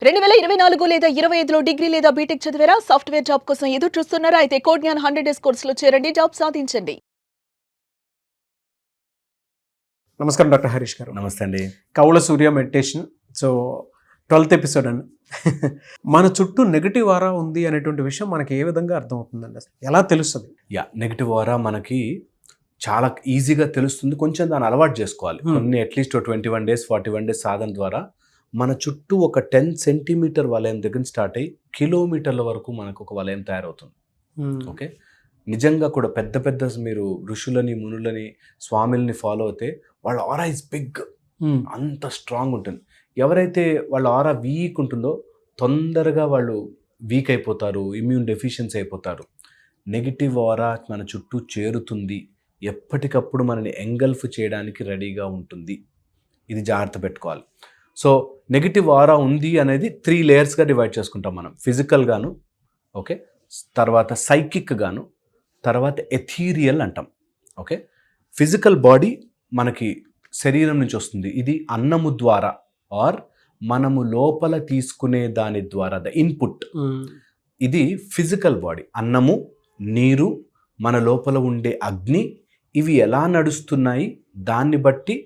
2024 లేదా 25లో డిగ్రీ లేదా బీటెక్ చదివారా? సాఫ్ట్‌వేర్ జాబ్ కోసం ఎదురు చూస్తున్నారా? అయితే కోడ్ జ్ఞాన్ 100 డేస్ కోర్సులో చేరండి. జాబ్ సాధించండి. నమస్కారం డాక్టర్ హరీష్ గారు. నమస్తే అండి. కౌల సూర్య మెడిటేషన్. సో 12th ఎపిసోడ్ అండి. మన చుట్టూ నెగటివ్ ఆరా ఉంది అనేటువంటి విషయం మనకి ఏ విధంగా అర్థమవుతుందండి, అసలు ఎలా తెలుస్తుంది? నెగిటివ్ ఆరా మనకి చాలా ఈజీగా తెలుస్తుంది. కొంచెం దాన్ని అలవాటు చేసుకోవాలి. కొన్ని అట్లీస్ట్ 21 డేస్ 41 డేస్ సాధన ద్వారా మన చుట్టూ ఒక 10 సెంటీమీటర్ వలయం దగ్గర స్టార్ట్ అయ్యి కిలోమీటర్ల వరకు మనకు ఒక వలయం తయారవుతుంది. ఓకే, నిజంగా కూడా పెద్ద పెద్ద మీరు ఋషులని మునులని స్వామిల్ని ఫాలో అయితే వాళ్ళ ఆరా ఇస్ బిగ్, అంత స్ట్రాంగ్ ఉంటుంది. ఎవరైతే వాళ్ళ ఆరా వీక్ ఉంటుందో తొందరగా వాళ్ళు వీక్ అయిపోతారు, ఇమ్యూన్ డెఫిషియన్సీ అయిపోతారు. నెగిటివ్ ఆరా మన చుట్టూ చేరుతుంది, ఎప్పటికప్పుడు మనని ఎంగల్ఫ్ చేయడానికి రెడీగా ఉంటుంది. ఇది జాగ్రత్త పెట్టుకోవాలి. సో నెగిటివ్ ఆరా ఉంది అనేది 3 లేయర్స్గా డివైడ్ చేసుకుంటాం మనం. ఫిజికల్ గాను, ఓకే, తర్వాత సైకిక్ గాను, తర్వాత ఎథీరియల్ అంటాం. ఓకే, ఫిజికల్ బాడీ మనకి శరీరం నుంచి వస్తుంది. ఇది అన్నము ద్వారా ఆర్ మనము లోపల తీసుకునే దాని ద్వారా ద ఇన్పుట్. ఇది ఫిజికల్ బాడీ. అన్నము, నీరు, మన లోపల ఉండే అగ్ని, ఇవి ఎలా నడుస్తున్నాయి దాన్ని బట్టి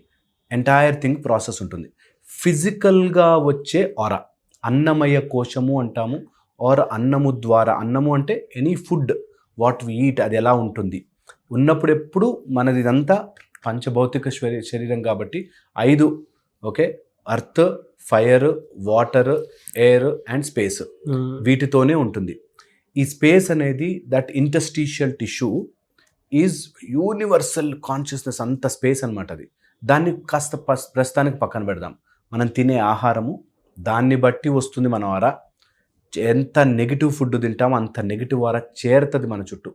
ఎంటైర్ థింగ్ ప్రాసెస్ ఉంటుంది. ఫిజికల్గా వచ్చే ఆరా అన్నమయ కోశము అంటాము. ఆర్ అన్నము ద్వారా, అన్నము అంటే any food what we eat, అది ఎలా ఉంటుంది ఉన్నప్పుడు ఎప్పుడు మనది ఇదంతా పంచభౌతిక శరీరం కాబట్టి 5, okay, earth, fire, water, air and space, వీటితోనే ఉంటుంది. ఈ స్పేస్ అనేది that interstitial tissue is universal consciousness, అంత స్పేస్ అనమాట అది. దాన్ని కాస్త ప్రస్తుతానికి పక్కన పెడదాం. మనం తినే ఆహారము దాన్ని బట్టి వస్తుంది మన ఆరా. ఎంత నెగిటివ్ ఫుడ్ తింటామో అంత నెగిటివ్ ఆరా చేరుతుంది మన చుట్టూ.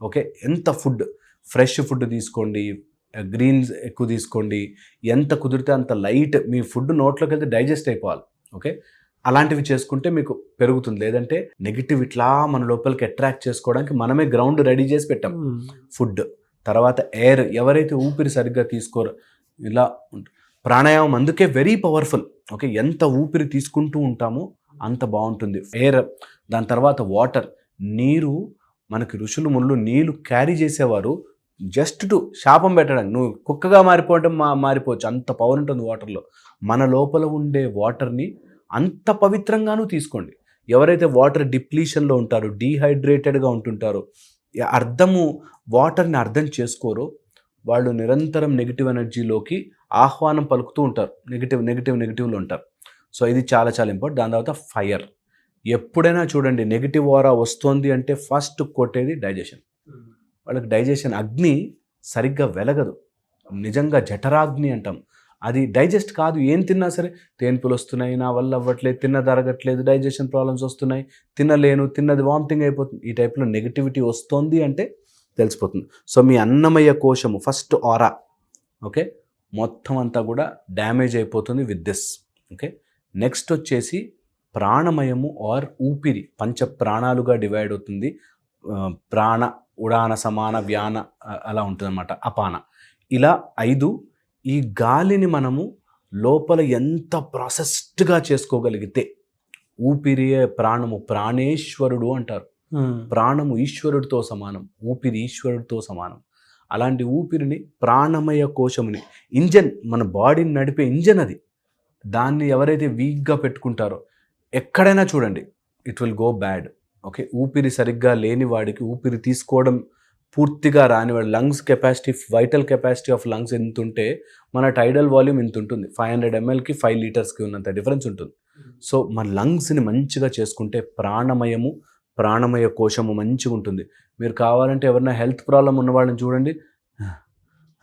ఓకే, ఎంత ఫుడ్, ఫ్రెష్ ఫుడ్ తీసుకోండి, గ్రీన్స్ ఎక్కువ తీసుకోండి, ఎంత కుదిరితే అంత లైట్, మీ ఫుడ్ నోట్లోకి వెళ్తే డైజెస్ట్ అయిపోవాలి. ఓకే, అలాంటివి చేసుకుంటే మీకు పెరుగుతుంది. లేదంటే నెగిటివ్ ఇట్లా మన లోపలికి అట్రాక్ట్ చేసుకోవడానికి మనమే గ్రౌండ్ రెడీ చేసి పెట్టాం. ఫుడ్ తర్వాత ఎయిర్, ఎవరైతే ఊపిరి సరిగ్గా తీసుకోరో ఇలా ప్రాణాయామం అందుకే వెరీ పవర్ఫుల్. ఓకే, ఎంత ఊపిరి తీసుకుంటూ ఉంటామో అంత బాగుంటుంది ఎయిర్. దాని తర్వాత వాటర్, నీరు. మనకి ఋషులు మునులు నీళ్ళు క్యారీ చేసేవారు జస్ట్ టు శాపం పెట్టడానికి. నువ్వు కుక్కగా మారిపోవచ్చు, అంత పవర్ ఉంటుంది వాటర్లో. మన లోపల ఉండే వాటర్ని అంత పవిత్రంగానూ తీసుకోండి. ఎవరైతే వాటర్ డిప్లీషన్లో ఉంటారో, డీహైడ్రేటెడ్గా ఉంటుంటారో, వాటర్ని అర్థం చేసుకోరో, వాళ్ళు నిరంతరం నెగిటివ్ ఎనర్జీలోకి ఆహ్వానం పలుకుతూ ఉంటారు. నెగిటివ్లో ఉంటారు. సో ఇది చాలా చాలా ఇంపార్టెంట్. దాని తర్వాత ఫైర్. ఎప్పుడైనా చూడండి నెగిటివ్ ఆరా వస్తుంది అంటే ఫస్ట్ కొట్టేది డైజెషన్. వాళ్ళకి డైజెషన్ అగ్ని సరిగ్గా వెలగదు. నిజంగా జఠరాగ్ని అంటాం. అది డైజెస్ట్ కాదు. ఏం తిన్నా సరే తేన్పులు వస్తున్నాయి, నా వల్ల అవ్వట్లేదు, తిన్నది అరగట్లేదు, డైజెషన్ ప్రాబ్లమ్స్ వస్తున్నాయి, తినలేను, తిన్నది వామిటింగ్ అయిపోతుంది, ఈ టైప్లో నెగిటివిటీ వస్తుంది అంటే తెలిసిపోతుంది. సో మీ అన్నమయ కోశము ఫస్ట్ ఆరా, ఓకే, మొత్తం అంతా కూడా డ్యామేజ్ అయిపోతుంది విత్ దిస్. ఓకే, నెక్స్ట్ వచ్చేసి ప్రాణమయము ఆర్ ఊపిరి. పంచ ప్రాణాలుగా డివైడ్ అవుతుంది. ప్రాణ, ఉడాన, సమాన, వ్యాన అలా ఉంటుంది అన్నమాట. అపాన, ఇలా 5. ఈ గాలిని మనము లోపల ఎంత ప్రాసెస్డ్గా చేసుకోగలిగితే, ఊపిరియే ప్రాణము, ప్రాణేశ్వరుడు అంటారు. ప్రాణము ఈశ్వరుడితో సమానం, ఊపిరి ఈశ్వరుడితో సమానం. అలాంటి ఊపిరిని ప్రాణమయ కోశముని, ఇంజన్, మన బాడీని నడిపే ఇంజన్ అది. దాన్ని ఎవరైతే వీక్గా పెట్టుకుంటారో ఎక్కడైనా చూడండి it will go bad. Okay, ఊపిరి సరిగ్గా లేని వాడికి, ఊపిరి తీసుకోవడం పూర్తిగా రానివాడు, lungs capacity, vital capacity of lungs ఎంత ఉంటే మన టైడల్ వాల్యూమ్ ఎంత ఉంటుంది, 500 mlకి 5 లీటర్స్కి ఉన్నంత డిఫరెన్స్ ఉంటుంది. సో మన లంగ్స్ని మంచిగా చేసుకుంటే ప్రాణమయ కోశము మంచిగా ఉంటుంది. మీరు కావాలంటే ఎవరైనా హెల్త్ ప్రాబ్లం ఉన్న వాళ్ళని చూడండి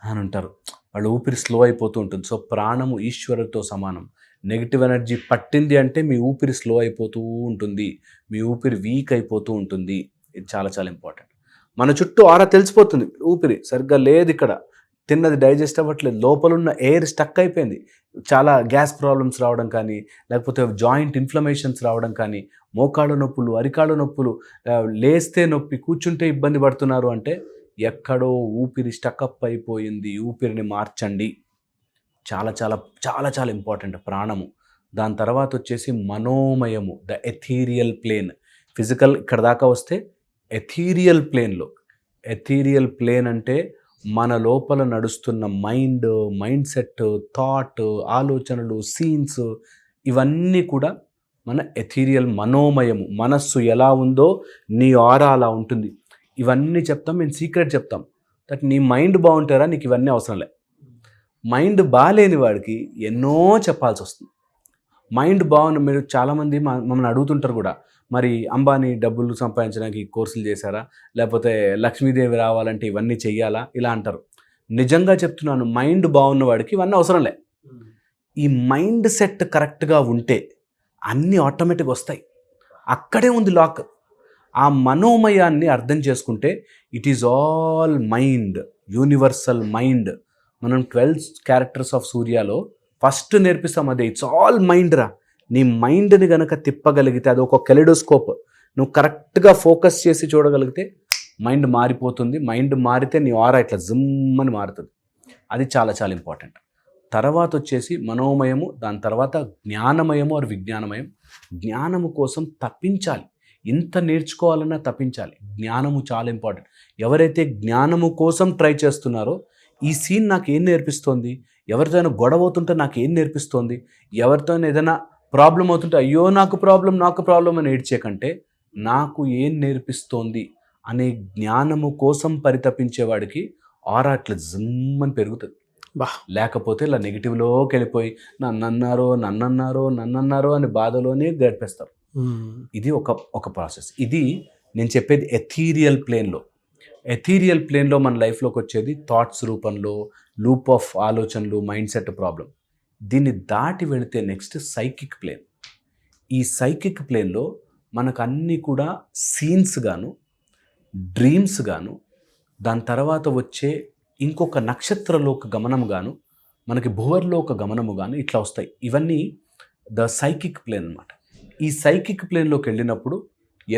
అని ఉంటారు, వాళ్ళ ఊపిరి స్లో అయిపోతూ ఉంటుంది. సో ప్రాణము ఈశ్వరుడితో సమానం. నెగిటివ్ ఎనర్జీ పట్టింది అంటే మీ ఊపిరి స్లో అయిపోతూ ఉంటుంది, మీ ఊపిరి వీక్ అయిపోతూ ఉంటుంది. ఇది చాలా చాలా ఇంపార్టెంట్. మన చుట్టూ ఆరా తెలిసిపోతుంది, ఊపిరి సరిగ్గా లేదు, ఇక్కడ తిన్నది డైజెస్ట్ అవ్వట్లేదు, లోపలున్న ఎయిర్ స్టక్ అయిపోయింది. చాలా గ్యాస్ ప్రాబ్లమ్స్ రావడం కానీ, లేకపోతే జాయింట్ ఇన్ఫ్లమేషన్స్ రావడం కానీ, మోకాళ్ళ నొప్పులు, అరికాళ్ళ నొప్పులు, లేస్తే నొప్పి, కూర్చుంటే ఇబ్బంది పడుతున్నారు అంటే ఎక్కడో ఊపిరి స్టకప్ అయిపోయింది. ఊపిరిని మార్చండి. చాలా చాలా చాలా చాలా ఇంపార్టెంట్ ప్రాణము. దాని తర్వాత వచ్చేసి మనోమయము, ద ఎథీరియల్ ప్లేన్. ఫిజికల్ ఇక్కడ దాకా వస్తే ఎథీరియల్ ప్లేన్ అంటే మన లోపల నడుస్తున్న మైండ్ సెట్, థాట్, ఆలోచనలు, సీన్స్, ఇవన్నీ కూడా మన ఎథీరియల్ మనోమయము. మనస్సు ఎలా ఉందో నీ ఆరా అలా ఉంటుంది. ఇవన్నీ చెప్తాం, మేము సీక్రెట్ చెప్తాం. దట్ నీ మైండ్ బాగుంటారా, నీకు ఇవన్నీ అవసరం లే. మైండ్ బాగాలేని వాడికి ఎన్నో చెప్పాల్సి వస్తుంది. మైండ్ బాగున్న మీరు చాలామంది మమ్మల్ని అడుగుతుంటారు కూడా, మరి అంబానీ డబ్బులు సంపాదించడానికి కోర్సులు చేశారా, లేకపోతే లక్ష్మీదేవి రావాలంటే ఇవన్నీ చెయ్యాలా, ఇలా అంటారు. నిజంగా చెప్తున్నాను, మైండ్ బాగున్న వాడికి ఇవన్నీ అవసరం లే. ఈ మైండ్ సెట్ కరెక్ట్గా ఉంటే అన్నీ ఆటోమేటిక్గా వస్తాయి. అక్కడే ఉంది లాక్. ఆ మనోమయాన్ని అర్థం చేసుకుంటే it is all mind, universal mind. మనం 12 క్యారెక్టర్స్ ఆఫ్ సూర్యలో ఫస్ట్ నేర్పిస్తాం అదే, ఇట్స్ ఆల్ మైండ్ రా. నీ మైండ్ని గనక తిప్పగలిగితే, అది ఒక కెలిడోస్కోప్, నువ్వు కరెక్ట్గా ఫోకస్ చేసి చూడగలిగితే మైండ్ మారిపోతుంది. మైండ్ మారితే నీ ఆరా ఇట్లా జుమ్మని మారుతుంది. అది చాలా చాలా ఇంపార్టెంట్. తర్వాత వచ్చేసి మనోమయము, దాని తర్వాత జ్ఞానమయము ఆర్ విజ్ఞానమయం. జ్ఞానము కోసం తప్పించాలి, ఇంత నేర్చుకోవాలన్నా తప్పించాలి. జ్ఞానము చాలా ఇంపార్టెంట్. ఎవరైతే జ్ఞానము కోసం ట్రై చేస్తున్నారో, ఈ సీన్ నాకు ఏం నేర్పిస్తోంది, ఎవరితోనైనా గొడవ అవుతుంటే నాకు ఏం నేర్పిస్తోంది, ఎవరితో ఏదైనా ప్రాబ్లం అవుతుంటే అయ్యో నాకు ప్రాబ్లం అని ఏడ్చేకంటే నాకు ఏం నేర్పిస్తోంది అనే జ్ఞానము కోసం పరితపించేవాడికి ఆరా అట్లా జమ్మని పెరుగుతుంది. లేకపోతే ఇలా నెగిటివ్లోకి వెళ్ళిపోయి నన్నన్నారో అని బాధలోనే గడిపేస్తారు. ఇది ఒక ప్రాసెస్. ఇది నేను చెప్పేది ఎథీరియల్ ప్లేన్లో మన లైఫ్లోకి వచ్చేది థాట్స్ రూపంలో, లూప్ ఆఫ్ ఆలోచనలు, మైండ్ సెట్ ప్రాబ్లం. దీన్ని దాటి వెళితే నెక్స్ట్ సైకిక్ ప్లేన్. ఈ సైకిక్ ప్లేన్లో మనకు అన్నీ కూడా సీన్స్ గాను, డ్రీమ్స్ గాను, దాని తర్వాత వచ్చే ఇంకొక నక్షత్రలోక గమనం గాను, మనకి భువర్లోక గమనము గాను, ఇట్లా వస్తాయి. ఇవన్నీ ద సైకిక్ ప్లేన్ అన్నమాట. ఈ సైకిక్ ప్లేన్లోకి వెళ్ళినప్పుడు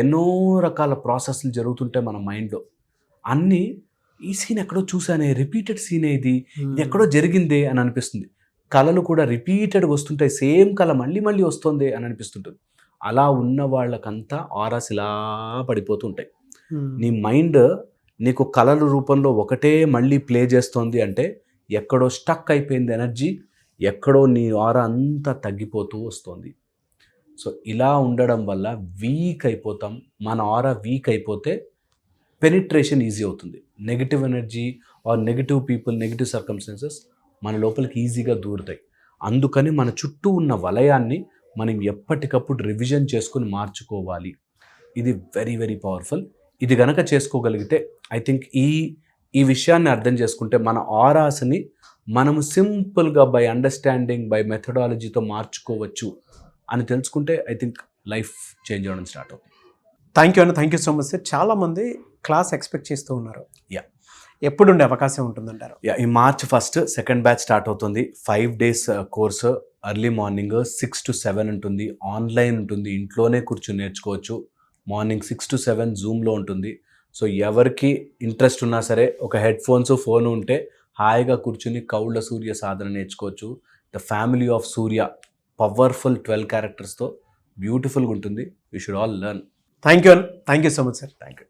ఎన్నో రకాల ప్రాసెస్లు జరుగుతుంటాయి మన మైండ్లో. అన్నీ ఈ సీన్ ఎక్కడో చూసానే, రిపీటెడ్ సీనే, ఇది ఎక్కడో జరిగిందే అని అనిపిస్తుంది. కళలు కూడా రిపీటెడ్గా వస్తుంటాయి, సేమ్ కళ మళ్ళీ వస్తుంది అని అనిపిస్తుంటుంది. అలా ఉన్న వాళ్ళకంతా ఆరాస్ ఇలా పడిపోతూ ఉంటాయి. నీ మైండ్ నీకు కళల రూపంలో ఒకటే మళ్ళీ ప్లే చేస్తోంది అంటే ఎక్కడో స్టక్ అయిపోయింది ఎనర్జీ, ఎక్కడో నీ ఆరా అంతా తగ్గిపోతూ వస్తుంది. సో ఇలా ఉండడం వల్ల వీక్ అయిపోతాం. మన ఆరా వీక్ అయిపోతే పెనిట్రేషన్ ఈజీ అవుతుంది. Negative energy or negative people, negative circumstances మన లోపలికి ఈజీగా దూరుతాయి. అందుకని మన చుట్టూ ఉన్న వలయాన్ని మనం ఎప్పటికప్పుడు రివిజన్ చేసుకుని మార్చుకోవాలి. ఇది వెరీ వెరీ పవర్ఫుల్. ఇది గనక చేసుకోగలిగితే ఐ థింక్ ఈ విషయాన్ని అర్థం చేసుకుంటే మన ఆరాస్ని మనము సింపుల్గా బై అండర్స్టాండింగ్, బై మెథడాలజీతో మార్చుకోవచ్చు అని తెలుసుకుంటే ఐ థింక్ లైఫ్ చేంజ్ అవ్వడం స్టార్ట్ అవుతుంది. Thank you so much sir. చాలామంది క్లాస్ ఎక్స్పెక్ట్ చేస్తూ ఉన్నారు. ఎప్పుడు ఉండే అవకాశం ఉంటుందంటారు? ఈ March 1 సెకండ్ బ్యాచ్ స్టార్ట్ అవుతుంది. 5 days course. Early morning 6 to 7 ఉంటుంది. ఆన్లైన్ ఉంటుంది, ఇంట్లోనే కూర్చొని నేర్చుకోవచ్చు. మార్నింగ్ 6 to 7 జూమ్లో ఉంటుంది. సో ఎవరికి ఇంట్రెస్ట్ ఉన్నా సరే ఒక హెడ్ ఫోన్స్, ఫోన్ ఉంటే హాయిగా కూర్చుని కౌళ్ళ సూర్య సాధన నేర్చుకోవచ్చు. The family of Surya, powerful 12 క్యారెక్టర్స్తో బ్యూటిఫుల్గా ఉంటుంది. You should all learn. Thank you so much sir. Thank you.